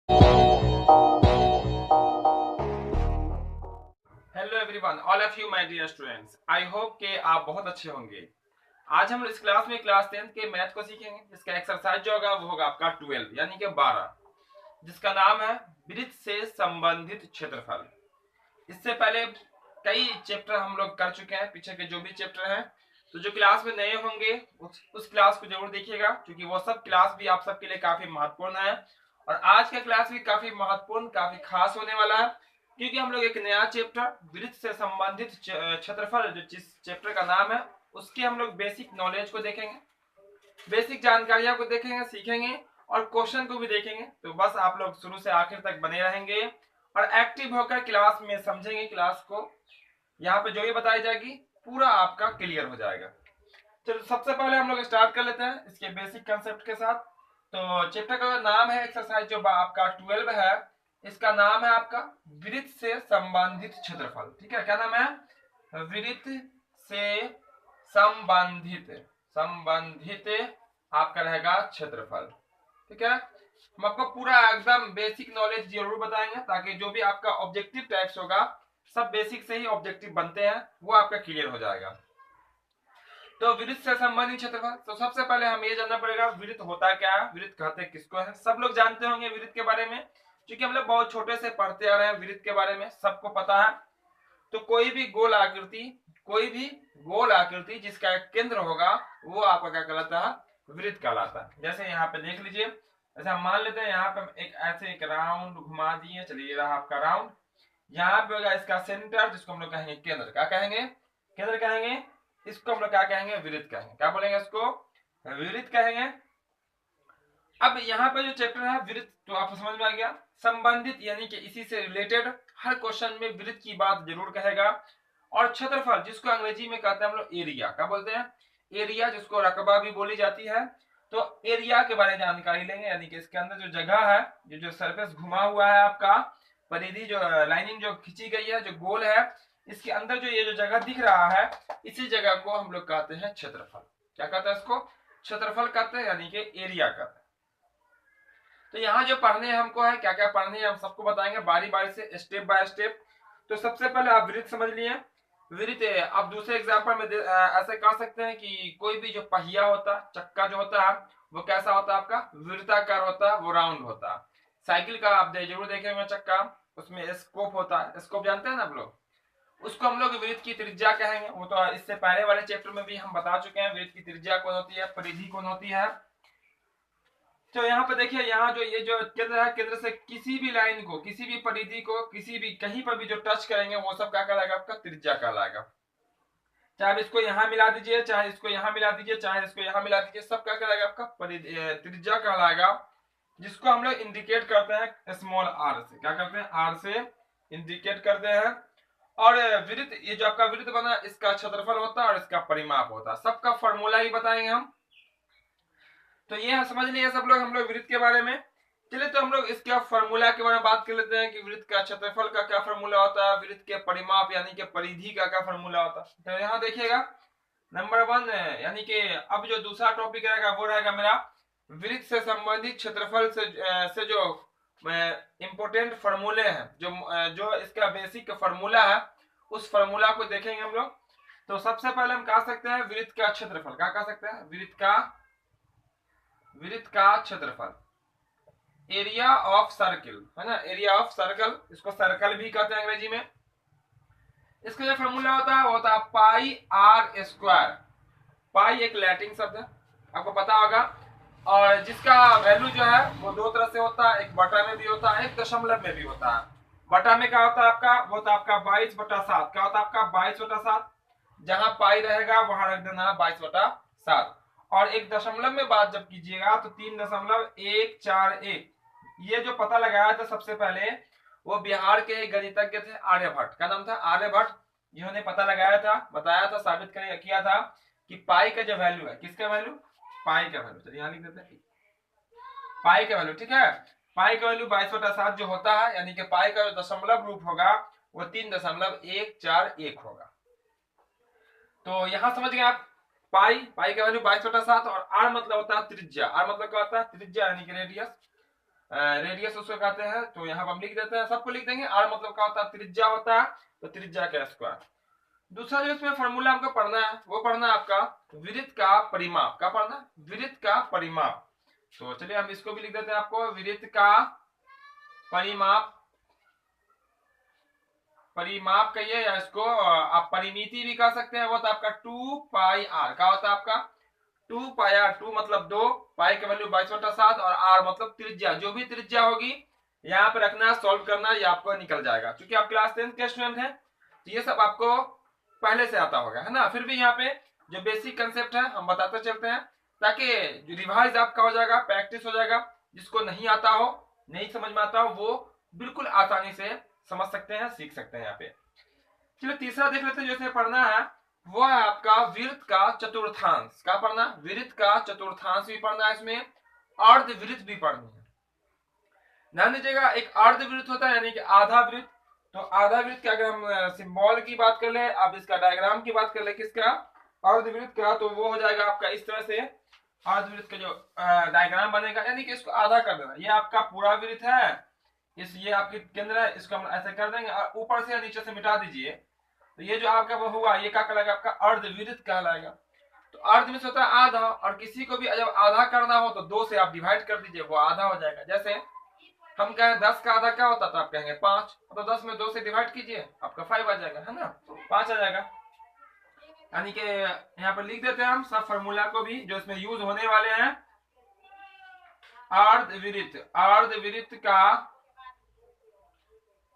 Hello everyone, all of you my dear students. I hope कि आप बहुत अच्छे होंगे। आज हम इस क्लास में क्लास 10th के मैथ को सीखेंगे, जिसका एक्सरसाइज जो होगा वो होगा आपका 12 यानी कि 12, जिसका नाम है वृत्त से संबंधित क्षेत्रफल। इससे पहले कई चैप्टर हम लोग कर चुके हैं, पीछे के जो भी चैप्टर हैं। तो जो क्लास में नए होंगे उस क्लास को जरूर देखिएगा, क्योंकि वो सब क्लास भी आप सबके लिए काफी महत्वपूर्ण है। और आज का क्लास भी काफी महत्वपूर्ण, काफी खास होने वाला है, क्योंकि हम लोग एक नया चैप्टर वृत्त से संबंधित क्षेत्रफल, जो जिस चैप्टर का नाम है, उसके हम लोग बेसिक नॉलेज को देखेंगे, बेसिक जानकारियां को देखेंगे, सीखेंगे और क्वेश्चन को भी देखेंगे। तो बस आप लोग शुरू से आखिर तक बने रहेंगे और एक्टिव होकर क्लास में समझेंगे। क्लास को यहाँ पे जो भी बताई जाएगी पूरा आपका क्लियर हो जाएगा। चलो सबसे पहले हम लोग स्टार्ट कर लेते हैं इसके बेसिक कंसेप्ट के साथ। तो चैप्टर का नाम है एक्सरसाइज जो आपका 12 है, इसका नाम है आपका वृत्त से संबंधित क्षेत्रफल। ठीक है, क्या नाम है? वृत्त से संबंधित संबंधित आपका रहेगा क्षेत्रफल। ठीक है, हम आपको पूरा एकदम बेसिक नॉलेज जरूर बताएंगे, ताकि जो भी आपका ऑब्जेक्टिव टाइप्स होगा, सब बेसिक से ही ऑब्जेक्टिव बनते हैं, वो आपका क्लियर हो जाएगा। तो वृत्त से संबंधित क्षेत्रफल, तो सबसे पहले हम ये जानना पड़ेगा वृत्त होता क्या है, वृत्त कहते किसको है। सब लोग जानते होंगे वृत्त के बारे में, क्योंकि हम लोग बहुत छोटे से पढ़ते आ रहे हैं वृत्त के बारे में, सबको पता है। तो कोई भी गोल आकृति जिसका एक केंद्र होगा, वो आपका क्या कहलाता है? वृत्त कहलाता है। जैसे यहाँ पे देख लीजिए, जैसे हम मान लेते हैं यहाँ पे हम एक राउंड घुमा दिए, चलिए रहा आपका राउंड। यहाँ पे होगा इसका सेंटर, जिसको हम लोग कहेंगे केंद्र। क्या कहेंगे? केंद्र कहेंगे। इसको हम लोग क्या कहेंगे? वृत्त कहेंगे। क्या बोलेंगे इसको? वृत्त कहेंगे। अब यहाँ पे जो चैप्टर है वृत्त, तो आपको समझ में आ गया। संबंधित यानी कि इसी से रिलेटेड हर क्वेश्चन में वृत्त की बात जरूर कहेगा। और क्षेत्रफल, जिसको अंग्रेजी में कहते हैं हम लोग एरिया। क्या बोलते हैं? एरिया, जिसको रकबा भी बोली जाती है। तो एरिया के बारे में जानकारी लेंगे, यानी कि इसके अंदर जो जगह है, जो सरफेस घुमा हुआ है आपका, परिधि जो लाइनिंग जो खींची गई है, जो गोल है, इसके अंदर जो ये जो जगह दिख रहा है, इसी जगह को हम लोग कहते हैं क्षेत्रफल। क्या कहते हैं इसको? क्षेत्रफल कहते हैं, यानी कि एरिया कहते हैं। तो यहाँ जो पढ़ने हमको है, क्या क्या पढ़ने हैं, हम सबको बताएंगे बारी बारी से, स्टेप बाय स्टेप। तो सबसे पहले आप वृत्त समझ लिए। वृत्त आप दूसरे एग्जांपल में ऐसे कह सकते हैं कि कोई भी जो पहिया होता है, चक्का जो होता है, वो कैसा होता है? आपका वृत्ताकार होता है, वो राउंड होता है। साइकिल का आप जरूर देखे होंगे चक्का, उसमें स्कोप होता है। स्कोप जानते हैं ना आप लोग? उसको हम लोग वृत्त की त्रिज्या कहेंगे। वो तो इससे पहले वाले चैप्टर में भी हम बता चुके हैं, वृत्त की त्रिज्या कौन होती है, परिधि कौन होती है। तो यहाँ पे देखिए, यहाँ जो ये जो केंद्र है, केंद्र से किसी भी लाइन को, किसी भी परिधि को, किसी भी कहीं पर भी जो टच करेंगे, वो सब क्या कहलाएगा? आपका त्रिज्या कहलाएगा। चाहे आप इसको यहाँ मिला दीजिए, चाहे इसको यहाँ मिला दीजिए, चाहे इसको यहाँ मिला दीजिए, सब क्या कहलाएगा? आपका त्रिज्या कहलाएगा, जिसको हम लोग इंडिकेट करते हैं स्मॉल आर से। क्या करते हैं? आर से इंडिकेट करते हैं। और वृत्त, ये जो आपका वृत्त बना, इसका क्षेत्रफल होता है और इसका परिमाप होता है। सबका फॉर्मूला ही बताएंगे हम। तो ये समझ लिए सब लोग, हम लोग वृत्त के बारे में। चलिए, तो हम लोग इसका फॉर्मूला के बारे में बात कर लेते हैं कि वृत्त का क्षेत्रफल का क्या फॉर्मूला होता है, वृत्त के परिमाप यानी कि परिधि का क्या फॉर्मूला होता है। तो यहाँ देखिएगा, नंबर 1 यानी कि अब जो दूसरा टॉपिक रहेगा वो रहेगा मेरा वृत्त से संबंधित क्षेत्रफल से जो इंपोर्टेंट फॉर्मूले हैं, जो इसका बेसिक फॉर्मूला है, उस फॉर्मूला को देखेंगे हम लोग। तो सबसे पहले हम कह सकते हैं वृत्त का क्षेत्रफल। क्या कह सकते हैं? वृत्त का क्षेत्रफल, एरिया ऑफ सर्कल, है ना, एरिया ऑफ सर्कल, इसको सर्कल भी कहते हैं अंग्रेजी में। इसका जो फॉर्मूला होता है वो होता है पाई आर स्क्वायर। पाई एक लैटिन शब्द है, आपको पता होगा, और जिसका वैल्यू जो है वो दो तरह से होता है, एक बटा में भी होता है, एक दशमलव में भी होता है। बटा में क्या होता है आपका? वो होता है आपका 22/7। क्या होता है आपका? 22/7। जहां पाई रहेगा वहां रख देना 22/7। और एक दशमलव में बात जब कीजिएगा तो 3.141। ये जो पता लगाया था सबसे पहले, वो बिहार के एक गणितज्ञ थे, आर्यभट्ट। का नाम था आर्यभट्ट। जिन्होंने पता लगाया था, बताया था, साबित किया था कि पाई का जो वैल्यू है, किसका वैल्यू? पाई का वैल्यू। चलिए यहाँ लिख देते हैं पाई का वैल्यू। ठीक है, पाई का वैल्यू 22/7 जो होता है, यानी कि पाई का जो दशमलव रूप होगा वो 3.141 होगा। तो यहां समझ गए आप, पाई का वैल्यू 22/7। और आर मतलब होता है त्रिज्या। आर मतलब क्या होता है? त्रिज्या यानी कि रेडियस। रेडियस उसको कहते हैं, तो यहाँ पर हम लिख देते हैं, सबको लिख देंगे। आर मतलब क्या होता है, त्रिज्या होता है, तो त्रिज्या का स्क्वायर। दूसरा जो इसमें फॉर्मूला हमको पढ़ना है वो पढ़ना है आपका वृत्त का परिमाप। क्या पढ़ना है, वृत्त का परिमाप। तो चलिए हम इसको भी लिख देते हैं आपको, वृत्त का परिमाप। परिमाप कहिए या इसको आप परिमिति भी कह सकते हैं, वो तो आपका 2 पाई आर। क्या होता है आपका 2 पाई आर, 2 मतलब 2, पाई का वैल्यू 22/7 और आर मतलब त्रिज्या। जो भी त्रिज्या होगी यहाँ पे रखना, सॉल्व करना, ये आपको निकल जाएगा। क्योंकि आप क्लास 10 के स्टूडेंट हैं तो ये सब आपको पहले से आता होगा, है ना। फिर भी यहाँ पे जो बेसिक कंसेप्ट है हम बताते चलते हैं, ताकि जो रिवाइज आपका हो जाएगा, प्रैक्टिस हो जाएगा। जिसको नहीं आता हो, नहीं समझ में आता हो, वो बिल्कुल आसानी से समझ सकते हैं, सीख सकते हैं यहाँ पे। चलिए तीसरा देख लेते हैं, जैसे पढ़ना है वो है आपका वृत्त का चतुर्थांश। क्या पढ़ना, वृत्त का चतुर्थांश भी पढ़ना है, इसमें अर्धवृत्त भी पढ़नी है। ध्यान दीजिएगा, एक अर्धवृत्त होता है यानी कि आधा वृत्त। तो आधा वृत्त का अगर हम सिंबल की बात कर ले, अब इसका डायग्राम की बात कर ले, किसका, अर्धवृत्त का, तो वो हो जाएगा आपका इस तरह से। अर्धवृत्त का जो डायग्राम बनेगा, यानी कि इसको आधा कर देना। ये आपका पूरा वृत्त है, ये आपके केंद्र है, इसको हम ऐसे कर देंगे और ऊपर से या नीचे से मिटा दीजिए। तो ये जो आपका वो हुआ, ये क्या कहलाएगा, आपका अर्धवृत्त कहलाएगा। तो अर्धवृत्त होता है आधा, और किसी को भी जब आधा करना हो तो 2 से आप डिवाइड कर दीजिए, वो आधा हो जाएगा। जैसे हम कहें 10 का आधा क्या होता, तो आप कहेंगे 5, तो 10 में 2 से डिवाइड कीजिए, आपका 5 आ जाएगा, है ना, 5 आ जाएगा। यानी कि यहाँ पर लिख देते हैं हम सब फॉर्मूला को भी जो इसमें यूज होने वाले हैं। अर्धवृत्त, अर्धवृत्त का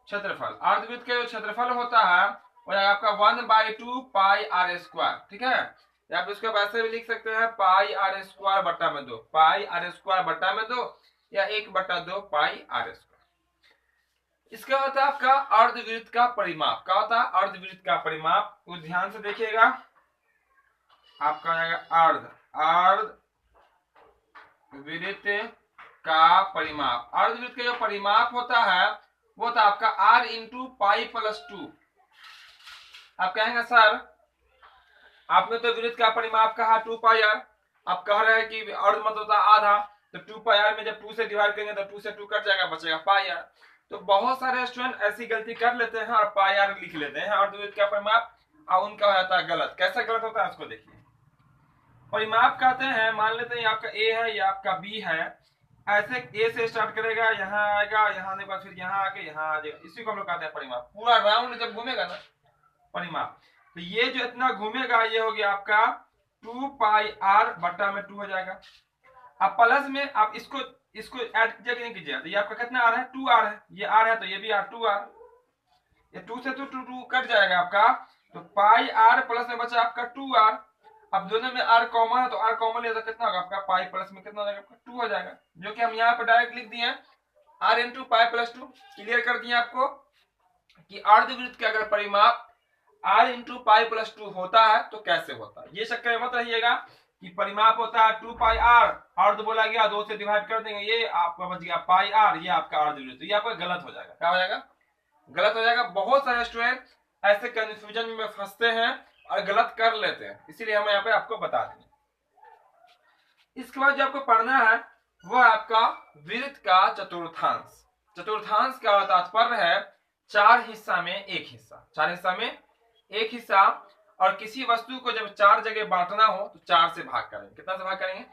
क्षेत्रफल, अर्धवृत्त का जो क्षेत्रफल होता है वो आपका 1/2 पाई आर स्क्वायर। ठीक है, आप इसको वैसे भी लिख सकते हैं पाई आर स्क्वायर बट्टा में 2, पाई आर स्क्वायर बट्टा में 2, या 1/2 पाई आर स्क्वायर। इसका होता है आपका अर्धवृत्त का परिमाप। क्या होता है, अर्धवृत्त का परिमाप, वो ध्यान से देखिएगा। आपका आएगा अर्धवृत्त का परिमाप। अर्धवृत्त का जो परिमाप होता है वो था आपका r इंटू पाई प्लस 2। आप कहेंगे सर आपने तो वृत्त का परिमाप कहा 2 पाई आर, आप कह रहे हैं कि अर्ध मतलब होता आधा, तो 2 पाई आर में जब 2 से डिवाइड करेंगे तो 2 से 2 कट जाएगा, बचेगा पाई आर। तो बहुत सारे स्टूडेंट ऐसी गलती कर लेते हैं और पाई आर लिख लेते हैं अर्धवृत्त का परिमाप, और उनका हो जाता है गलत। कैसा गलत होता है उसको देखिए। परिमाप कहते हैं, मान लेते हैं आपका ए है, या आपका बी है, ऐसे ए से स्टार्ट करेगा, यहाँ आएगा, यहाँ आने के बाद फिर यहाँ आके यहाँ आ जाएगा, इसी को हम लोग कहते हैं परिमाप। पूरा राउंड जब घूमेगा ना परिमाप, तो ये जो इतना घूमेगा ये हो गया आपका 2 पाई आर बट्टा में 2 हो जाएगा। अब प्लस में आप इसको ऐड कीजिएगा, नहीं कीजिएगा, तो ये आपका कितना आर है, 2 आर है, ये आर है तो ये भी आर, 2 आर, ये 2 से 2 कट जाएगा आपका, तो पाई आर प्लस में बचा आपका 2 आर। अब दोनों में r कॉमन है तो r कॉमन लिया तो कितना होगा आपका पाई प्लस में कितना हो जाएगा आपका 2 हो जाएगा, जो कि हम यहाँ पे डायरेक्ट लिख दिए r into pi plus 2। Clear कर दिए आपको कि अर्धवृत्त का अगर परिमाप r इंटू पाई प्लस 2 होता है तो कैसे होता है। ये चक्कर मत रहिएगा कि परिमाप होता है 2 पाई r, अर्ध बोला गया 2 से डिवाइड कर देंगे, ये आपका बच गया पाई r, ये आपका अर्धवृत्त। ये आपका गलत हो जाएगा, क्या हो जाएगा, गलत हो जाएगा। बहुत सारे स्टूडेंट ऐसे कंफ्यूजन में फंसते हैं और गलत कर लेते हैं, इसीलिए हम यहाँ पे आपको बता देंगे। इसके बाद जो आपको पढ़ना है वो आपका वृत्त का चतुर्थांश। चतुर्थांश का तात्पर्य है 4 हिस्सा में 1 हिस्सा, 4 हिस्सा में 1 हिस्सा। और किसी वस्तु को जब 4 जगह बांटना हो तो 4 से भाग करेंगे। कितना से भाग करेंगे,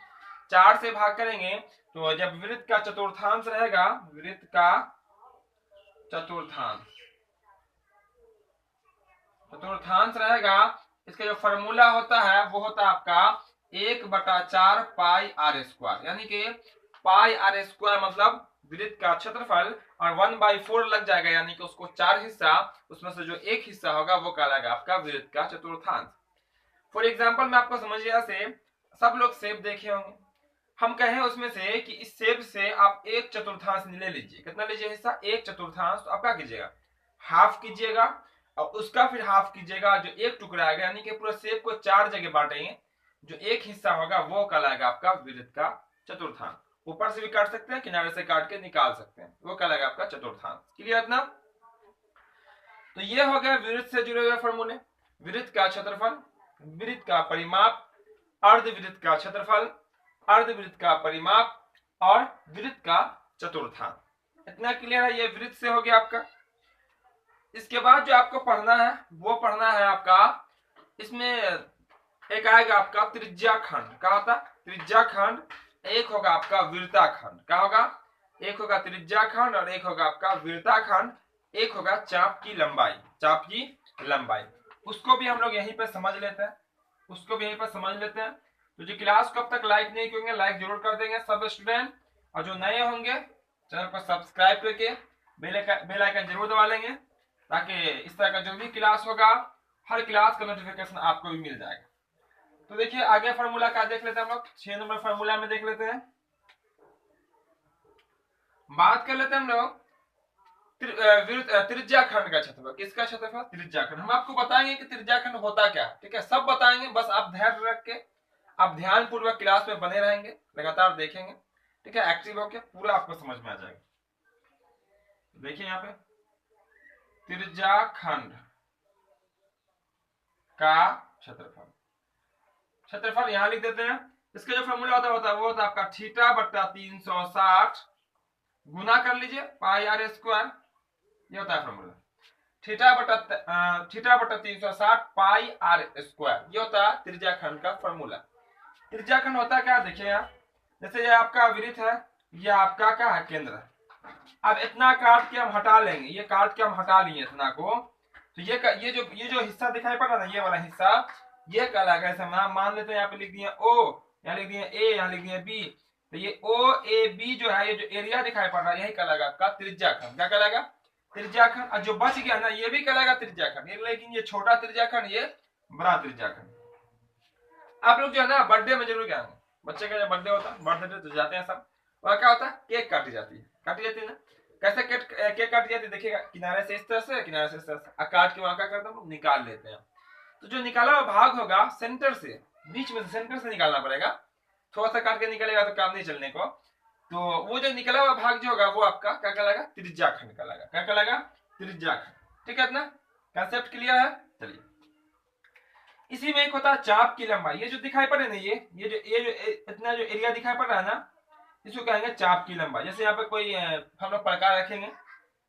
4 से भाग करेंगे। तो जब वृत्त का चतुर्थांश रहेगा, वृत्त का चतुर्थांश रहेगा, इसका जो फॉर्मूला होता है वो होता है आपका 1/4 पाई आर स्क्वायर, यानी कि पाई आर स्क्वायर मतलब वृत्त का क्षेत्रफल, और 1/4 लग जाएगा, यानी कि उसको 4 हिस्सा, उसमें से जो 1 हिस्सा होगा वो कहलाएगा आपका वृत्त का चतुर्थांश। फॉर एग्जाम्पल मैं आपको समझिए से, सब लोग सेब देखे होंगे, हम कहें उसमें से कि इस सेब से आप 1/4 ले लीजिए। कितना लीजिए हिस्सा, 1/4। तो आप क्या कीजिएगा, हाफ कीजिएगा और उसका फिर हाफ कीजिएगा, जो 1 टुकड़ा आएगा, यानी कि पूरे सेब को 4 जगह बांटेंगे, जो 1 हिस्सा होगा वो कहलाएगा आपका वृत्त का चतुर्थांश। ऊपर से भी काट सकते हैं, किनारे से काट के निकाल सकते हैं, वो कहलाएगा आपका चतुर्थांश। क्लियर इतना। तो ये हो गया वृत्त से जुड़े हुए फॉर्मूले। वृत्त का क्षेत्रफल, वृत्त का परिमाप, अर्धवृत्त का क्षेत्रफल, अर्धवृत्त का परिमाप और वृत्त का चतुर्थांश। इतना क्लियर है, ये वृत्त से हो गया आपका। इसके बाद जो आपको पढ़ना है वो पढ़ना है आपका, इसमें एक आएगा आपका त्रिज्याखंड। क्या होता? त्रिज्याखंड। एक होगा आपका वृत्ताखंड। क्या होगा? एक होगा त्रिज्याखंड और एक होगा आपका वृत्ताखंड। एक होगा चाप की लंबाई। चाप की लंबाई उसको भी हम लोग यहीं पर समझ लेते हैं, उसको भी यहीं पर समझ लेते हैं। तो जो क्लास को अब तक लाइक नहीं किए लाइक जरूर कर देंगे सब स्टूडेंट, और जो नए होंगे चैनल को सब्सक्राइब करके बेल आइकन जरूर दबा लेंगे, ताकि इस तरह का जो भी क्लास होगा हर क्लास का नोटिफिकेशन आपको भी मिल जाएगा। तो देखिए आगे फार्मूला का देख लेते हैं हम लोग। 6 नंबर फार्मूला में देख लेते हैं, बात कर लेते हैं हम लोग त्रिज्याखंड का क्षेत्रफल। किसका क्षेत्रफल? त्रिज्याखंड। हम आपको बताएंगे कि त्रिज्याखंड होता क्या, ठीक है, सब बताएंगे। बस आप धैर्य रख के आप ध्यान पूर्वक क्लास में बने रहेंगे, लगातार देखेंगे, ठीक है, एक्टिव होके पूरा आपको समझ में आ जाएगा। देखिए यहाँ पे त्रिज्याखंड का क्षेत्रफल, क्षेत्रफल यहां लिख देते हैं। इसका जो फॉर्मूला होता है वो होता है आपका थीटा बट्टा 360 गुना कर लीजिए पाई आर स्क्वायर। ये होता है फॉर्मूला, थीटा बट्टा 360 पाई आर स्क्वायर। ये होता है त्रिज्याखंड का फॉर्मूला। त्रिज्याखंड होता क्या? देखिए यहाँ, जैसे ये आपका वृत्त है, ये आपका क्या है? केंद्र है। अब इतना काट के हम हटा लेंगे, ये काट के हम हटा लिए इतना को, तो ये जो हिस्सा दिखाई पड़ रहा है ना, ये वाला हिस्सा, ये कहलाएगा, ऐसे मान लेते हैं यहाँ पे लिख दिए ओ, यहाँ लिख दिए ए, यहाँ लिख दिए बी। तो ये ओ ए बी जो है, ये जो एरिया दिखाई पड़ रहा है, यही कहलाएगा आपका त्रिज्याखंड। क्या कहलाएगा? त्रिज्याखंड। और जो बच गया ना, ये भी कहलाएगा त्रिज्याखंड। लेकिन ये छोटा त्रिज्याखंड, ये बड़ा त्रिज्याखंड। आप लोग जो है ना बर्थडे में जरूर गए, बच्चे का जब बर्थडे होता है, बर्थडे तो जाते हैं सब, वह क्या होता है? केक काटी जाती है, काटी जाती है ना। कैसे केक काटी जाती है? देखिएगा, किनारे से इस तरह से, किनारे से इस तरह से, काट के वहां क्या करते हैं, निकाल लेते हैं। तो जो निकाला हुआ भाग होगा सेंटर से, बीच में सेंटर से निकालना पड़ेगा। थोड़ा सा काट के निकलेगा तो काम नहीं चलने को। तो वो जो निकला हुआ भाग जो होगा वो आपका क्या कहलाएगा? त्रिज्याखंड कहलाएगा। क्या कहलाएगा? त्रिज्याखंड। ठीक है, इतना कंसेप्ट क्लियर है? चलिए, इसी में एक होता है चाप की लंबाई। ये जो दिखाई पड़े ना, ये जो इतना जो एरिया दिखाई पड़ रहा है ना, इसको कहेंगे चाप की लंबाई। जैसे यहाँ पे कोई हम लोग प्रकार रखेंगे,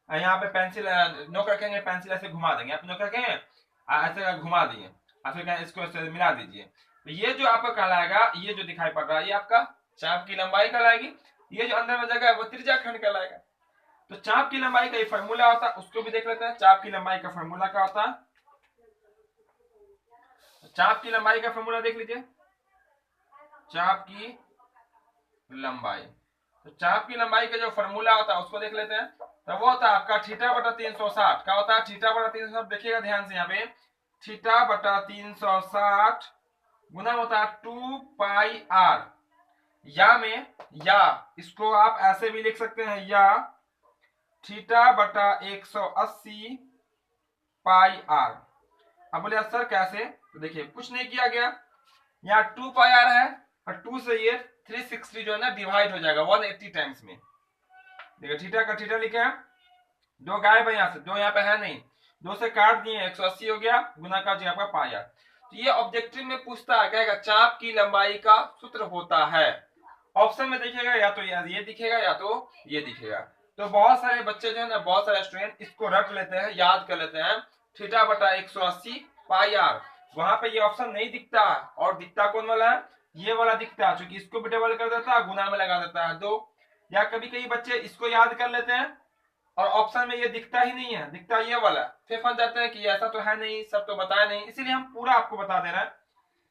यहाँ पे पेंसिल नोक रखेंगे, पेंसिल ऐसे घुमा देंगे, आप नोक रखेंगे ऐसे घुमा दिए, फिर इसको ऐसे मिला दीजिए, तो ये जो आपका कहलाएगा, ये जो दिखाई पड़ रहा है, ये आपका चाप की लंबाई कहलाएगी। ये जो अंदर में जगह है वो त्रिज्याखंड कहलाएगा। तो चाप की लंबाई का ये फॉर्मूला होता है, उसको भी देख लेते हैं। चाप की लंबाई का फॉर्मूला क्या होता है? चाप की लंबाई का फॉर्मूला देख लीजिए, चाप की लंबाई। तो चाप की लंबाई का जो फॉर्मूला होता है उसको देख लेते हैं। तो वो होता है आपका थीटा बटा 360। क्या होता है? थीटा बटा 360। देखिएगा ध्यान से यहाँ पे, थीटा बटा 360 गुना होता है 2 पाई आर। या में, या इसको आप ऐसे भी लिख सकते हैं, या थीटा बटा 180 पाई आर। अब बोले सर कैसे? तो देखिए कुछ नहीं किया गया, यहाँ 2 पाई आर है और 2 से ये 360 जो है ना डिवाइड हो जाएगा 180 टाइम्स में। देखिए थीटा का थीटा लिखे हैं, दो गायब है यहाँ से, दो यहाँ पे है नहीं, दो से काट दिए 180 हो गया, गुना का जी आपका पाई आर। तो ये ऑब्जेक्टिव में पूछता है, कहेगा चाप की लंबाई का सूत्र होता है। ऑप्शन में देखिएगा या तो ये दिखेगा या तो ये दिखेगा। तो बहुत सारे बच्चे जो है ना, बहुत सारे स्टूडेंट इसको रट लेते हैं, याद कर लेते हैं, थीटा बटा 180 पाई आर। वहां पे ये ऑप्शन नहीं दिखता, और दिखता कौन वाला है? ये वाला दिखता है, क्योंकि इसको भी डबल कर देता है, गुना में लगा देता है 2। या कभी कभी बच्चे इसको याद कर लेते हैं और ऑप्शन में ये दिखता ही नहीं है, दिखता ये वाला, फिर फंस जाते हैं कि ऐसा तो है नहीं, सब तो बताया नहीं, इसीलिए हम पूरा आपको बता दे रहे हैं।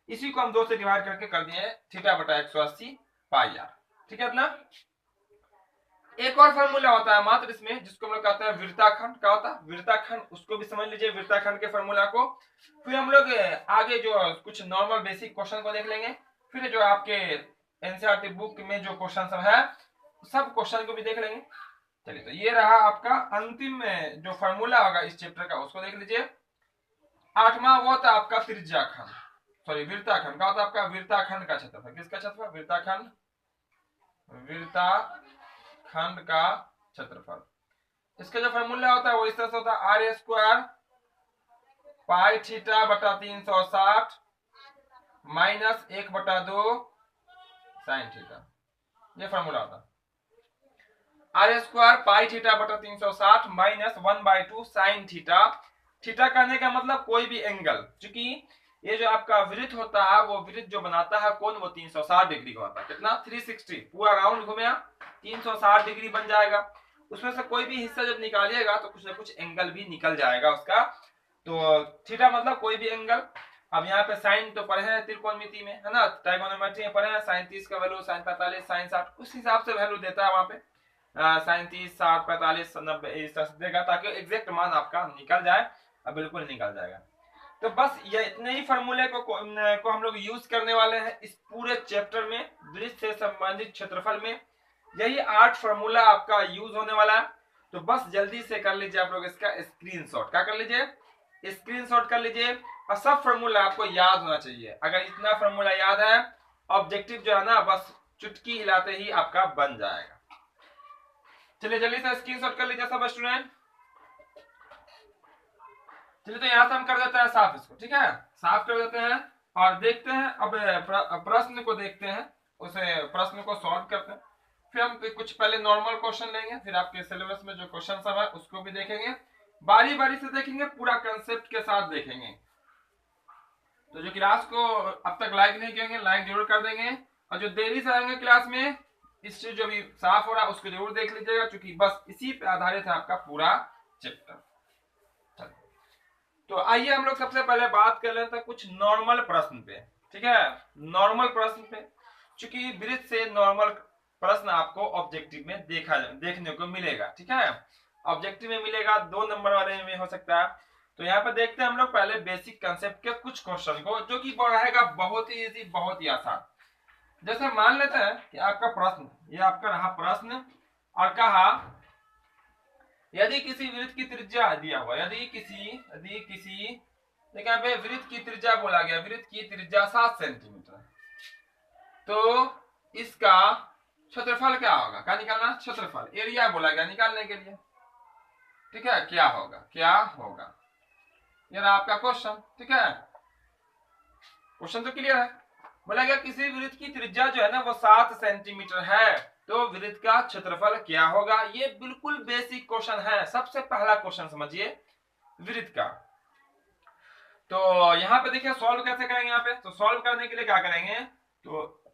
इसी को हम 2 से डिवाइड करके कर दिए थीटा बटा 180 पाई आर। ठीक है ना। एक और फॉर्मूला होता है मात्र इसमें, जिसको हम लोग कहते हैं वृत्ताखंड। क्या होता है? वृत्ताखंड। उसको भी समझ लीजिए, वृत्ताखंड के फॉर्मूला को। फिर हम लोग आगे जो कुछ नॉर्मल बेसिक क्वेश्चन को देख लेंगे, फिर जो आपके एनसीईआरटी बुक में जो क्वेश्चन सब है, सब क्वेश्चन को भी देख लेंगे। चलिए, तो ये रहा आपका अंतिम जो फॉर्मूला होगा इस चैप्टर का, उसको देख लीजिए। 8वां वो था आपका त्रिज्याखंड, सॉरी वृत्ताखंड। क्या होता है आपका? वृत्ताखंड का क्षेत्रफल। किसका क्षेत्रफल? वृत्ताखंड, वृत्ताखंड का क्षेत्रफल। इसका जो फॉर्मूला होता है वो इस तरह से होता है, आर स्क्वायर पाई थीटा बटा 360 माइनस 1/2 साइन थीटा। ये फॉर्मूला होता है। आर स्क्वायर पाई थीटा बटा 360 माइनस 1/2 साइन थीटा। थीटा कहने का मतलब कोई भी एंगल, क्योंकि ये जो आपका वृत्त होता है वो वृत्त जो बनाता है कोण वो 360 डिग्री का होता है। कितना? 360, पूरा राउंड घूमेगा 360 डिग्री बन जाएगा। उसमें से कोई भी हिस्सा जब निकालिएगा तो कुछ ना कुछ एंगल भी निकल जाएगा उसका। तो थीटा मतलब कोई भी एंगल। अब यहाँ पे साइन तो पढ़े हैं त्रिकोणमिति में, है ना, ट्राइगोनोमेट्री में पढ़े हैं। साइन 30 का वैल्यू, साइन 45, साइन 60 उस हिसाब से वैल्यू देता है वहां पे। साइन 30, 60, 45, 90 इस तरह से देगा ताकि एग्जैक्ट मान आपका निकल जाए। अब बिल्कुल निकल जाएगा। तो बस ये इतने ही फॉर्मूले को हम लोग यूज करने वाले हैं इस पूरे चैप्टर में। वृत्त से संबंधित क्षेत्रफल में यही 8 फॉर्मूला आपका यूज होने वाला है। तो बस जल्दी से कर लीजिए आप लोग इसका स्क्रीनशॉट। क्या कर लीजिए? स्क्रीनशॉट कर लीजिए। और सब फॉर्मूला आपको याद होना चाहिए। अगर इतना फॉर्मूला याद है, ऑब्जेक्टिव जो है ना बस चुटकी हिलाते ही आपका बन जाएगा। चलिए जल्दी से स्क्रीनशॉट कर लीजिए सब स्टूडेंट। चलिए तो यहां से हम कर देते हैं साफ इसको, ठीक है, साफ कर देते हैं और देखते हैं अब प्रश्न को देखते हैं, उसे प्रश्न को सॉल्व करते हैं। फिर हम कुछ पहले नॉर्मल क्वेश्चन लेंगे, फिर आपके सिलेबस में जो क्वेश्चन सब है उसको भी देखेंगे, बारी बारी से देखेंगे, पूरा कंसेप्ट के साथ देखेंगे। तो जो क्लास को अब तक लाइक नहीं किएंगे लाइक जरूर कर देंगे, और जो देरी से आएंगे क्लास में इस चीज जो भी साफ हो रहा है उसको जरूर देख लीजिएगा, क्योंकि बस इसी पे आधारित है आपका पूरा चैप्टर। तो आइए हम लोग सबसे पहले बात कर लेते हैं कुछ नॉर्मल प्रश्न पे, ठीक है, नॉर्मल प्रश्न पे। चूंकि वृत्त से नॉर्मल प्रश्न आपको ऑब्जेक्टिव में देखने को मिलेगा, ठीक है, ऑब्जेक्टिव में मिलेगा, 2 नंबर वाले में हो सकता है। तो यहाँ पे देखते हैं हम लोग पहले बेसिक कंसेप्ट के कुछ क्वेश्चन को, जो कि रहेगा बहुत ही इजी, बहुत ही आसान। जैसे मान लेते हैं कि आपका प्रश्न, ये आपका रहा प्रश्न, और कहा यदि किसी वृत्त की त्रिज्या दिया हुआ, यदि किसी देखिए यहाँ पे वृत्त की त्रिज्या बोला गया, वृत्त की त्रिज्या 7 सेंटीमीटर है, तो इसका क्षेत्रफल क्या होगा? क्या निकालना? क्षेत्रफल, एरिया बोला गया निकालने के लिए, ठीक है, क्या होगा, क्या होगा, ये रहा आपका क्वेश्चन, ठीक है, क्वेश्चन तो क्लियर है। बोला गया किसी वृत्त की त्रिज्या जो है ना वो 7 सेंटीमीटर है, तो वृत्त का क्षेत्रफल क्या होगा? ये बिल्कुल बेसिक क्वेश्चन है, सबसे पहला क्वेश्चन समझिए वृत्त का। तो यहाँ पे देखिए सॉल्व कैसे करेंगे। यहाँ पे तो सॉल्व करने के लिए क्या करेंगे, तो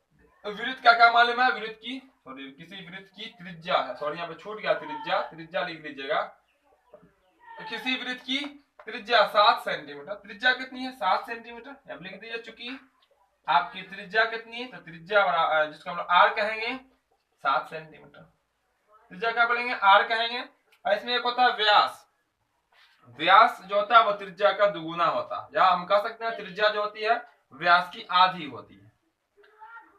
वृत्त का क्या मालूम है, वृत्त की किसी वृत्त की त्रिज्या है, सॉरी यहाँ पे छूट गया, त्रिज्या लिख लीजिएगा। किसी वृत्त की त्रिज्या 7 सेंटीमीटर, त्रिज्या कितनी है? 7 सेंटीमीटर। अब लिख दीजिए, चूंकि आपकी त्रिज्या कितनी है, तो त्रिज्या जिसको हम लोग आर कहेंगे 7 सेंटीमीटर, त्रिज्या क्या बोलेंगे? आर कहेंगे। और इसमें एक होता है व्यास, व्यास जो होता है वो त्रिज्या का दुगुना होता है, या हम कह सकते हैं त्रिज्या जो होती है व्यास की आधी होती है।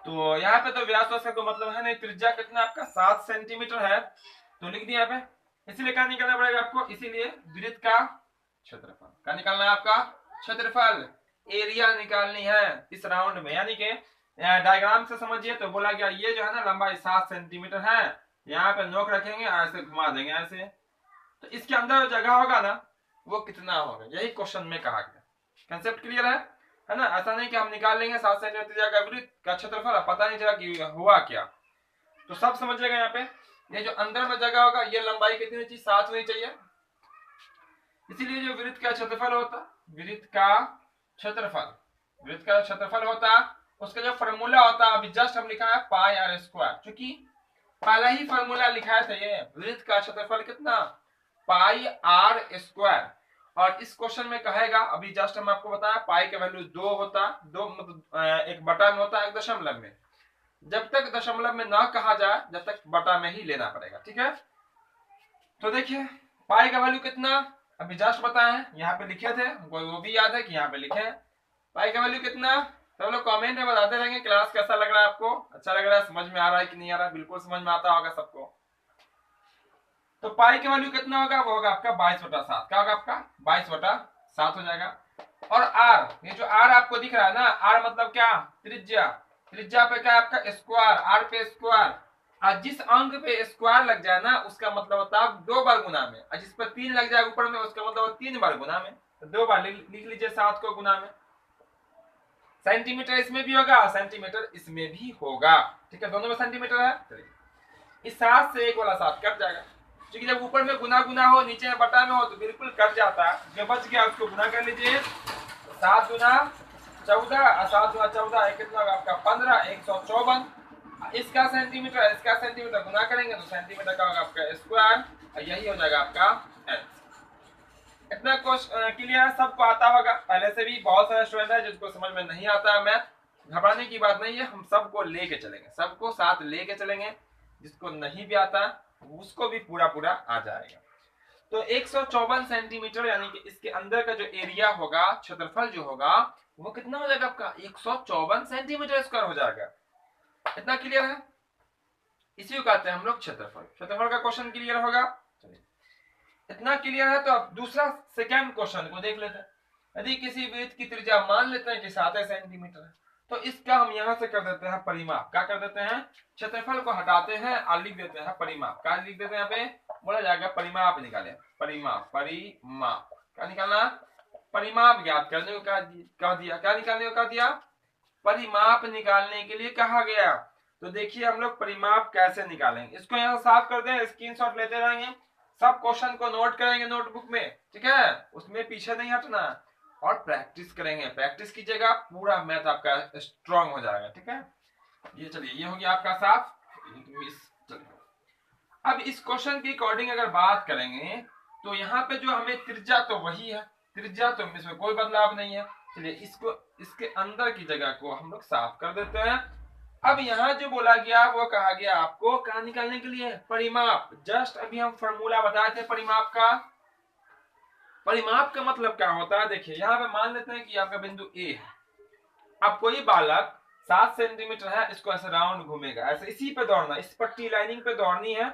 तो यहाँ पे तो व्यास का कोई मतलब है नहीं, त्रिज्या कितना आपका 7 सेंटीमीटर है, तो लिख दिया यहाँ पे। इसीलिए क्या निकालना पड़ेगा आपको, इसीलिए वृत्त का क्षेत्रफल, क्या निकालना है आपका? क्षेत्रफल, एरिया निकालनी है इस राउंड में। यानी कि डायग्राम से समझिए तो बोला गया ये जो है ना लंबाई 7 सेंटीमीटर है, यहाँ पे नोक रखेंगे ऐसे घुमा देंगे ऐसे, तो इसके अंदर जो जगह होगा ना वो कितना होगा, यही क्वेश्चन में कहा गया। कंसेप्ट क्लियर है ना? ऐसा नहीं कि हम निकाल लेंगे 7 सेंटीमीटर का वृत्त का क्षेत्रफल, पता नहीं चला कि हुआ क्या। तो सब समझिएगा यहाँ पे, ये जो अंदर में जगह होगा ये लंबाई कितनी होनी चाहिए? 7 होनी चाहिए। इसीलिए जो वृत्त का क्षेत्रफल होता, वृत्त का क्षेत्रफल होता, उसका जो फॉर्मूला होता, अभी जस्ट हम लिखा है पाई आर स्क्वायर, क्योंकि पहला ही फॉर्मूला लिखा है ये वृत्त का क्षेत्रफल कितना? पाई आर स्क्वायर। और इस क्वेश्चन में कहेगा, अभी जस्ट हम आपको बताया पाई का वैल्यू 2 होता, 2 मतलब एक बटा में होता है, 1 दशमलव में। जब तक दशमलव में ना कहा जाए जब तक बटा में ही लेना पड़ेगा, ठीक है। तो देखिए पाई का वैल्यू कितना, अभी जस्ट बताए, यहाँ पे लिखे थे, हमको वो भी याद है कि यहाँ पे लिखे पाई का वैल्यू कितना। सब लोग कमेंट में बताते रहेंगे क्लास कैसा लग रहा है आपको, अच्छा लग रहा है, समझ में आ रहा है कि नहीं आ रहा है? बिल्कुल समझ में आता होगा सबको। तो पाई की वैल्यू कितना होगा? वो होगा आपका 22/7। क्या होगा आपका? 22/7 हो जाएगा। और आर, ये जो आर आपको दिख रहा है ना, आर मतलब क्या? त्रिज्या, त्रिज्या पे क्या आपका स्क्वायर, आर पे स्क्वायर, और जिस अंक पे स्क्वायर लग जाए ना उसका मतलब होता है 2 बार गुना में, और जिस पर 3 लग जाए ऊपर में उसका मतलब 3 बार गुना में। तो 2 बार लिख लीजिए 7 को गुना में। सेंटीमीटर इसमें भी होगा, सेंटीमीटर इसमें भी होगा, ठीक है, दोनों में सेंटीमीटर है। इस 7 से 1 वाला 7 कट जाएगा, क्योंकि जब ऊपर में गुना गुना हो नीचे में बटा में हो तो बिल्कुल कट जाता है। जो बच गया उसको गुना कर लीजिए, 7 गुना 14 और 7 गुना 14 कितना होगा आपका 15, 154। इसका सेंटीमीटर गुना करेंगे तो सेंटीमीटर का होगा आपका स्क्वायर, और यही हो जाएगा आपका एंसर। इतना क्लियर सबको आता होगा। पहले से भी बहुत सारे स्टूडेंट है जिसको समझ में नहीं आता है मैथ, घबराने की बात नहीं है, हम सबको लेके चलेंगे, सबको साथ लेके चलेंगे। जिसको नहीं भी आता उसको भी पूरा पूरा आ जाएगा। तो 154 सेंटीमीटर यानी कि इसके अंदर का जो एरिया होगा, क्षेत्रफल जो होगा वो कितना हो जाएगा आपका 154 सेंटीमीटर स्क्वायर हो जाएगा। इतना क्लियर है? इसी को कहते हैं हम लोग क्षेत्रफल। क्षेत्रफल का क्वेश्चन क्लियर होगा। चलिए, इतना क्लियर है तो अब दूसरा सेकंड क्वेश्चन को देख लेते हैं। यदि किसी वृत्त की त्रिज्या मान लेते हैं कि 7 सेंटीमीटर है, तो इसका हम यहां से कर देते हैं परिमाप। क्या कर देते हैं? क्षेत्रफल को हटाते हैं और लिख देते हैं परिमाप। क्या लिख देते हैं? यहाँ पे बोला जाएगा परिमाप निकाले। परिमाप क्या निकालना? परिमाप ज्ञात करने को कह दिया। क्या निकालने को कह दिया? परिमाप निकालने के लिए कहा गया। तो देखिए हम लोग परिमाप कैसे निकालेंगे, इसको यहाँ साफ कर दें, स्क्रीनशॉट लेते रहेंगे, सब क्वेश्चन को नोट करेंगे नोटबुक में, ठीक है? उसमें पीछे नहीं हटना और प्रैक्टिस करेंगे। प्रैक्टिस कीजिएगा, पूरा मैथ आपका स्ट्रांग हो जाएगा, ठीक है? ये चलिए, ये हो गया आपका साफ। चलिए अब इस क्वेश्चन के अकॉर्डिंग अगर बात करेंगे तो यहाँ पे जो हमें त्रिज्या तो वही है, त्रिज्या तो इसमें कोई बदलाव नहीं है। चलिए इसको, इसके अंदर की जगह को हम लोग साफ कर देते हैं। अब यहाँ जो बोला गया वो कहा गया आपको क्या निकालने के लिए? परिमाप। जस्ट अभी हम फॉर्मूला बताए थे परिमाप का। परिमाप का मतलब क्या होता है? देखिए यहाँ पे मान लेते हैं कि आपका बिंदु ए है। अब कोई बालक 7 सेंटीमीटर है, इसको ऐसे राउंड घूमेगा, ऐसे इसी पे दौड़ना, इस पट्टी लाइनिंग पे दौड़नी है,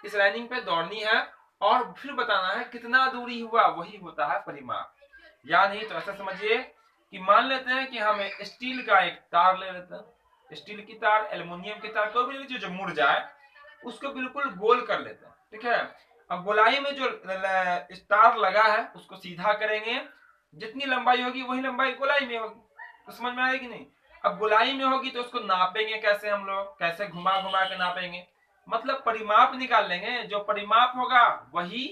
इस लाइनिंग पे दौड़नी है और फिर बताना है कितना दूरी हुआ, वही होता है परिमाप। या नहीं तो ऐसा समझिए कि मान लेते हैं कि हम स्टील का एक तार ले लेते हैं, स्टील की तार, एल्युमिनियम की तार, कोई भी लीजिए जो मुड़ जाए, उसको बिल्कुल गोल कर लेते हैं, ठीक है? अब गोलाई में जो तार लगा है उसको सीधा करेंगे, जितनी लंबाई होगी वही लंबाई गोलाई में होगी। तो समझ में आएगी नहीं? अब गोलाई में होगी तो उसको नापेंगे कैसे हम लोग? कैसे घुमा घुमा के नापेंगे? मतलब परिमाप निकाल लेंगे, जो परिमाप होगा वही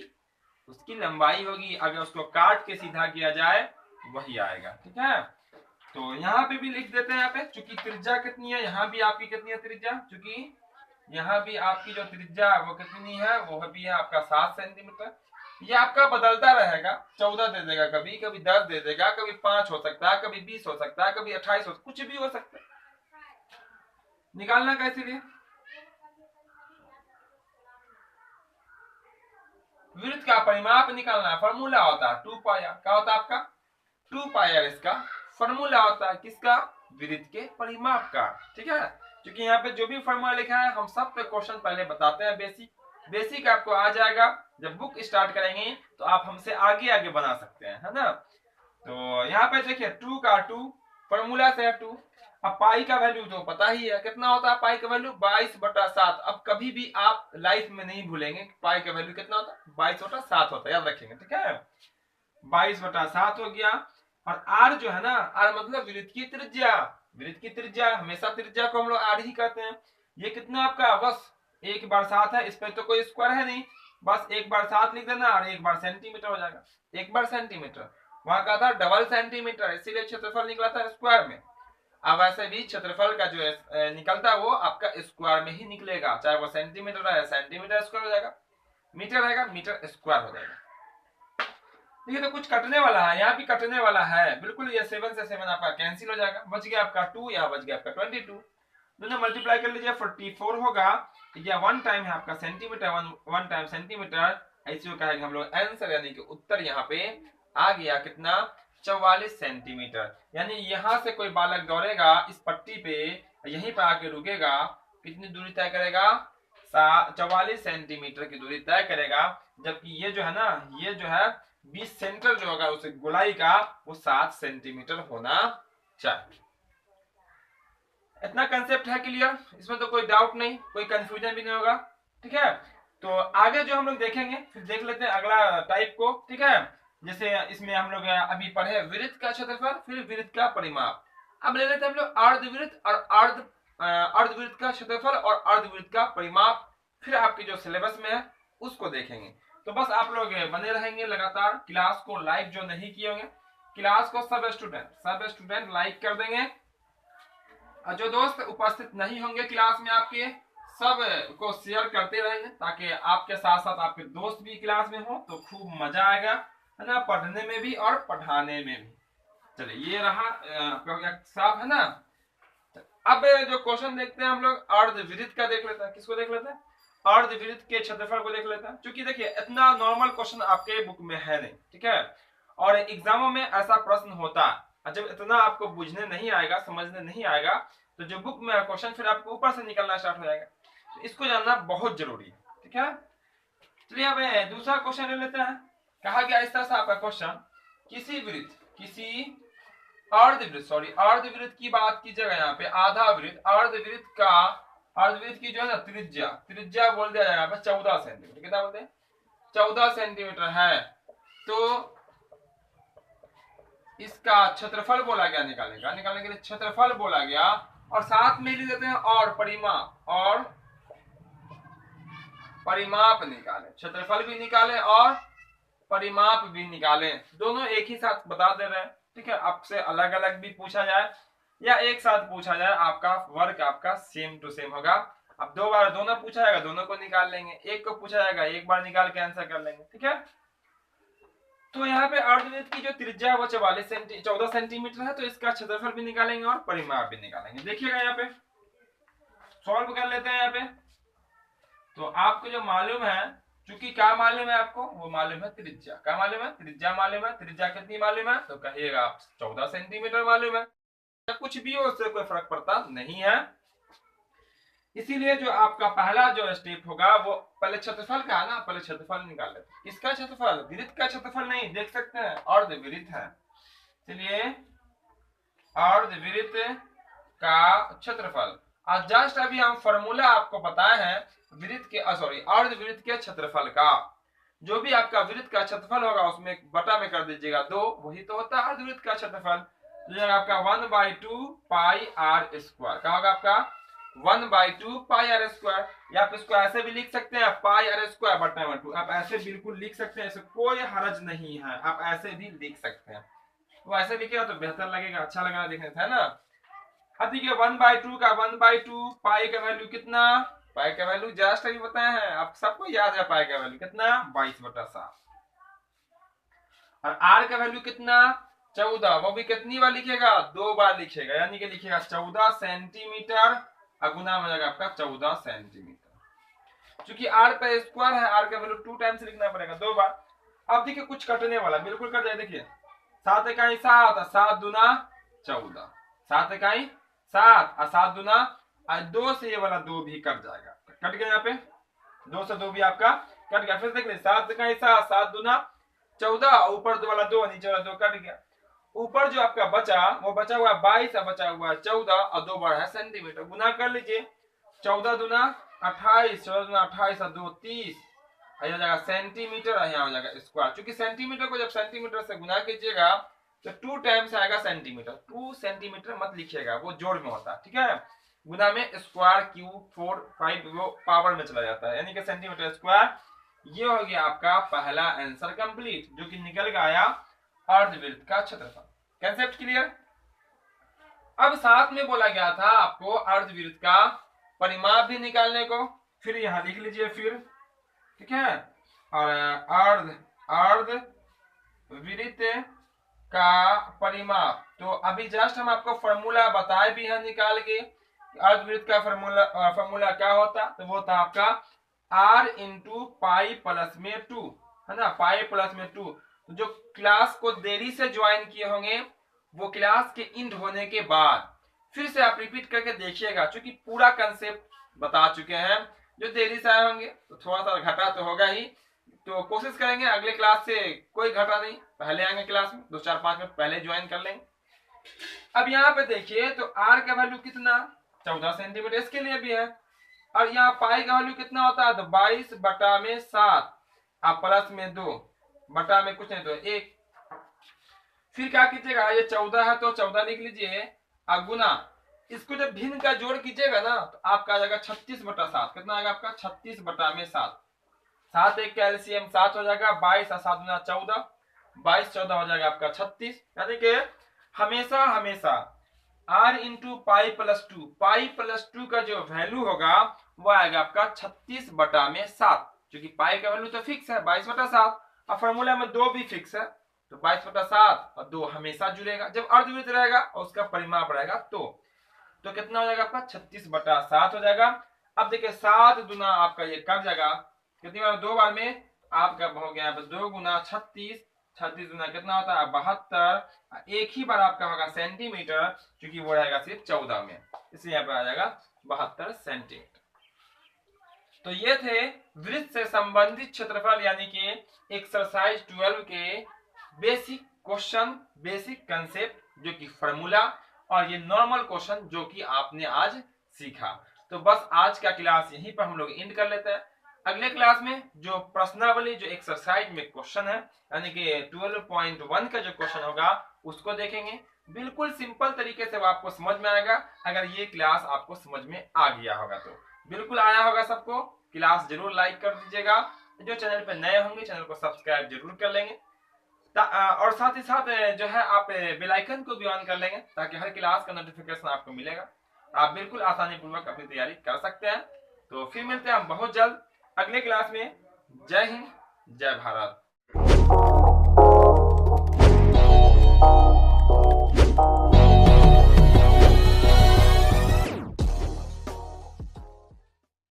उसकी लंबाई होगी। अगर उसको काट के सीधा किया जाए वही आएगा, ठीक है? तो यहाँ पे भी लिख देते हैं, यहाँ पे चूंकि त्रिज्या कितनी है, यहाँ भी आपकी कितनी है त्रिज्या, चूंकि यहाँ भी आपकी जो त्रिज्या वो कितनी है, वो भी है आपका 7 सेंटीमीटर। ये आपका बदलता रहेगा, 14 दे देगा, कभी कभी 10 दे देगा, कभी 5 हो सकता है, कभी 20 हो सकता है, कभी 28 हो, कुछ भी हो सकता है। निकालना कैसे लिए? वृत्त का परिमाप निकालना फॉर्मूला होता है 2 पाया। क्या होता है आपका? 2 पाया इसका फॉर्मूला होता है किसका? वृत्त के परिमाप का, ठीक है? क्योंकि यहाँ पे जो भी फॉर्मूला लिखा है हम सब पे क्वेश्चन पहले बताते हैं। बेसिक आपको आ जाएगा, जब बुक स्टार्ट करेंगे तो आप हमसे आगे आगे बना सकते हैं, है ना? तो यहाँ पे देखिए 2 का 2 फॉर्मूला से है 2। अब पाई का वैल्यू तो पता ही है, कितना होता है पाई का वैल्यू? 22/7। अब कभी भी आप लाइफ में नहीं भूलेंगे पाई का वैल्यू कितना होता है? 22/7 होता है, याद रखेंगे, ठीक है? 22/7 हो गया। और आर जो है ना, आर मतलब वृत्त की त्रिज्या। वृत्त की त्रिज्या, हमेशा त्रिज्या को हम लोग आर ही कहते हैं। ये कितना आपका? बस 1/7 है, इस पर तो कोई स्क्वायर है नहीं, बस 1/7 लिख देना और 1 बार सेंटीमीटर हो जाएगा। 1 बार सेंटीमीटर, वहां का था डबल सेंटीमीटर, इसीलिए क्षेत्रफल निकला था स्क्वायर में। अब वैसे भी क्षेत्रफल का जो निकलता है वो आपका स्क्वायर में ही निकलेगा, चाहे वो सेंटीमीटर है सेंटीमीटर स्क्वायर हो जाएगा, मीटर रहेगा मीटर स्क्वायर हो जाएगा। देखिए तो कुछ कटने वाला है, यहाँ भी कटने वाला है, बिल्कुल ये 7 से 7 आपका कैंसिल हो जाएगा, बच गया आपका 2, यहाँ बच गया आपका 22। दोनों मल्टीप्लाई कर लीजिए 44 होगा। या 1 टाइम है आपका सेंटीमीटर, 1 टाइम सेंटीमीटर, ऐसे कहेंगे हम लोग आंसर, यानी कि उत्तर यहाँ पे आ गया कितना? 44 सेंटीमीटर। यानी यहाँ से कोई बालक दौड़ेगा इस पट्टी पे, यहीं पे आके रुकेगा, कितनी दूरी तय करेगा? 44 सेंटीमीटर की दूरी तय करेगा। जबकि ये जो है ना, ये जो है 20 सेंटर जो होगा उस गोलाई का, वो 7 सेंटीमीटर होना चाहिए। इतना कंसेप्ट है क्लियर? इसमें तो कोई डाउट नहीं, कोई कंफ्यूजन भी नहीं होगा, ठीक है? तो आगे जो हम लोग देखेंगे, फिर देख लेते हैं अगला टाइप को, ठीक है? जैसे इसमें हम लोग अभी पढ़े वृत्त का क्षेत्रफल, फिर वृत्त का परिमाप। अब ले लेते हैं हम लोग अर्धवृत्त और अर्ध अर्धवृत्त का क्षेत्रफल और अर्धवृत्त का परिमाप, फिर आपके जो सिलेबस में है उसको देखेंगे। तो बस आप लोग बने रहेंगे लगातार। क्लास को लाइक जो नहीं किए होंगे, क्लास को सब स्टूडेंट लाइक कर देंगे, और जो दोस्त उपस्थित नहीं होंगे क्लास में आपके, सब को शेयर करते रहेंगे, ताकि आपके साथ साथ आपके दोस्त भी क्लास में हो तो खूब मजा आएगा, है ना, पढ़ने में भी और पढ़ाने में भी। चलिए ये रहा आपका साफ है ना। अब जो क्वेश्चन देखते हैं हम लोग अर्धवृत्त का देख लेते हैं। किसको देख लेते हैं? अर्धवृत्त के क्षेत्रफल को देख लेते हैं। क्योंकि देखिए इतना नॉर्मल क्वेश्चन आपके बुक में है नहीं, ठीक है, और एग्जामों में ऐसा प्रश्न होता है, जब इतना आपको बुझने नहीं आएगा, समझने नहीं आएगा, तो जो बुक में क्वेश्चन फिर आपको ऊपर से निकलना स्टार्ट हो जाएगा। तो इसको जानना बहुत जरूरी है, ठीक है। चलिए अब दूसरा क्वेश्चन ले लेते हैं। कहा गया इस तरह से आपका क्वेश्चन, किसी अर्धवृत्त की बात कीजिएगा यहाँ पे, आधा वृत्त, अर्धवृत्त की जो है ना त्रिज्या बोल दिया जाएगा 14 सेंटीमीटर। कितना बोलते हैं? 14 सेंटीमीटर है। तो इसका क्षेत्रफल बोला गया, निकालने के लिए क्षेत्रफल बोला गया, और साथ में लिख देते हैं और परिमाप निकालें। क्षेत्रफल भी निकालें और परिमाप भी निकालें, दोनों एक ही साथ बता दे रहे हैं, ठीक है। आपसे अलग अलग भी पूछा जाए या एक साथ पूछा जाए, आपका वर्क आपका सेम टू सेम होगा। अब 2 बार दोनों पूछा जाएगा, दोनों को निकाल लेंगे, एक को पूछा जाएगा, एक बार निकाल के आंसर कर लेंगे, ठीक है। तो यहाँ पे अर्धवृत्त की जो त्रिज्या है वो 14 सेंटीमीटर है, तो इसका क्षेत्रफल भी निकालेंगे और परिमाप भी निकालेंगे। देखिएगा यहाँ पे सॉल्व कर लेते हैं। यहाँ पे तो आपको जो मालूम है, चूंकि क्या मालूम है आपको, वो मालूम है त्रिज्या। क्या मालूम है? त्रिज्या मालूम है। त्रिज्या कितनी मालूम है? तो कहिएगा आप 14 सेंटीमीटर मालूम है। कुछ भी हो उससे कोई फर्क पड़ता नहीं है। इसीलिए जो आपका पहला जो स्टेप होगा वो पहले क्षेत्रफल का है ना, पहले क्षेत्रफल निकाल लेते हैं। किसका क्षेत्रफल? वृत्त का क्षेत्रफल नहीं, देख सकते हैं अर्धवृत्त है। चलिए अर्धवृत्त का क्षेत्रफल, आज जस्ट अभी हम फॉर्मूला आपको बताए हैं अर्धवृत्त के क्षेत्रफल का। जो भी आपका वृत्त का क्षेत्रफल होगा उसमें बटा में कर दीजिएगा 2, वही तो होता है अर्धवृत्त का क्षेत्रफल। तो आपका 1/2 पाई आर स्क्वायर। क्या होगा आपका? 1/2 पाई आर स्क्वायर। या आप इसको ऐसे भी लिख सकते हैं पाई आर स्क्वायर बटा 2। आप ऐसे बिल्कुल लिख सकते हैं, इससे कोई हरज नहीं है, आप ऐसे भी लिख सकते हैं। वो ऐसे लिखेगा तो बेहतर लगेगा, अच्छा लगेगा देखने से, है ना। अब देखिए 1/2 का 1/2 पाई का वैल्यू कितना? पाई का वैल्यू जस्ट अभी बताए हैं, आप सबको याद है पाई का वैल्यू कितना? 22/7। और आर का वैल्यू कितना? 14। वो भी कितनी बार लिखेगा? 2 बार लिखेगा, यानी कि लिखेगा 14 सेंटीमीटर, और गुना हो जाएगा आपका 14 सेंटीमीटर। चूंकि आर पे स्क्वायर है, आर का वैल्यू 2 टाइम्स लिखना पड़ेगा, 2 बार। अब देखिए कुछ कटने वाला बिल्कुल कट जाए। देखिए 7 इकाई 7, 7 दूना 14, 7 इकाई 7 और 7 दूना 2 से ये वाला 2 भी कट जाएगा, कट गया। यहाँ पे 2 से 2 भी आपका कट गया। फिर देख ले 7 इकाई 7, 7 दूना 14, ऊपर 2 वाला 2, नीचे वाला 2 कट गया। ऊपर जो आपका बचा वो बचा हुआ 22 और बचा हुआ 14, और 2 बार है सेंटीमीटर। गुना कर लीजिए, 14 दूना 28, 14 दूना 28 और 2 30, हो जाएगा सेंटीमीटर, और यहाँ हो जाएगा स्क्वायर। क्योंकि सेंटीमीटर को जब सेंटीमीटर से गुना कीजिएगा तो 2 टाइम्स आएगा सेंटीमीटर। 2 सेंटीमीटर मत लिखिएगा, वो जोड़ में होता है, ठीक है। गुना में स्क्वायर, क्यूब, 4, 5 वो पावर में चला जाता है, यानी कि सेंटीमीटर स्क्वायर। ये हो गया आपका पहला आंसर कंप्लीट, जो कि निकल के आया अर्धवृत्त का क्षेत्रफल। Concept clear? अब साथ में बोला गया था आपको अर्धवृत्त का परिमाप भी निकालने को, फिर यहां लिख लीजिए फिर, ठीक है। और अर्धवृत्त का परिमाप, तो अभी जस्ट हम आपको फॉर्मूला बताए भी है निकाल के। अर्धवृत्त का फॉर्मूला क्या होता? तो वो था आपका r इंटू पाई प्लस में 2, है ना, पाई प्लस में 2। तो जो क्लास को देरी से ज्वाइन किए होंगे वो क्लास के इंड होने के बाद फिर से आप रिपीट करके देखिएगा, क्योंकि पूरा कंसेप्ट बता चुके हैं। जो देरी से आए होंगे तो थोड़ा सा घटा तो होगा ही, तो कोशिश करेंगे अगले क्लास से कोई घटा नहीं, पहले आएंगे क्लास में 2-4-5 मिनट पहले ज्वाइन कर लेंगे। अब यहाँ पे देखिए तो r का वैल्यू कितना? 14 सेंटीमीटर, इसके लिए भी है। और यहाँ पाई का वैल्यू कितना होता है? तो 22/7 आप प्लस में 2 बटा में कुछ नहीं तो 1। फिर क्या कीजिएगा, ये 14 है तो 14 लिख लीजिए, और गुना इसको जब भिन्न का जोड़ कीजिएगा ना तो आपका आ जाएगा 36/7। कितना आएगा आपका 36/7। 7 एक कैल्शियम 7 हो जाएगा, 22 और 7 गुना 14, 22 14 हो जाएगा आपका 36। यानी कि हमेशा हमेशा r into pi plus two का जो वैल्यू होगा वो आएगा आपका 36/7, क्योंकि पाई का वैल्यू तो फिक्स है 22/7 और फॉर्मूला में 2 भी फिक्स है, तो 22/7 और 2 हमेशा जुड़ेगा। जब अर्धवृत्त रहेगा और उसका परिमाप रहेगा तो कितना हो जाएगा आपका 36/7 हो जाएगा। अब देखिए 7 गुना आपका ये कट जाएगा, कितनी बार 2 बार में आपका हो गया 2 गुना 36, 36 गुना कितना होता है 72, एक ही बार आपका होगा सेंटीमीटर, क्योंकि वो रहेगा सिर्फ 14 में, इसलिए यहाँ पर आ जाएगा 72 सेंटीमीटर। तो ये थे वृत्त से संबंधित क्षेत्रफल यानी कि एक्सरसाइज 12 के बेसिक क्वेश्चन, बेसिक कंसेप्ट जो कि फॉर्मूला और ये नॉर्मल क्वेश्चन जो कि आपने आज सीखा। तो बस आज का क्लास यहीं पर हम लोग एंड कर लेते हैं। अगले क्लास में जो प्रश्नावली जो एक्सरसाइज में क्वेश्चन है यानी कि 12.1 का जो क्वेश्चन होगा उसको देखेंगे। बिल्कुल सिंपल तरीके से वो आपको समझ में आएगा अगर ये क्लास आपको समझ में आ गया होगा तो। बिल्कुल आया होगा सबको, क्लास जरूर लाइक कर दीजिएगा। जो चैनल पे नए होंगे चैनल को सब्सक्राइब जरूर कर लेंगे और साथ ही साथ जो है आप बेल आइकन को भी ऑन कर लेंगे ताकि हर क्लास का नोटिफिकेशन आपको मिलेगा। आप बिल्कुल आसानी पूर्वक अपनी तैयारी कर सकते हैं। तो फिर मिलते हैं हम बहुत जल्द अगले क्लास में। जय हिंद, जय भारत।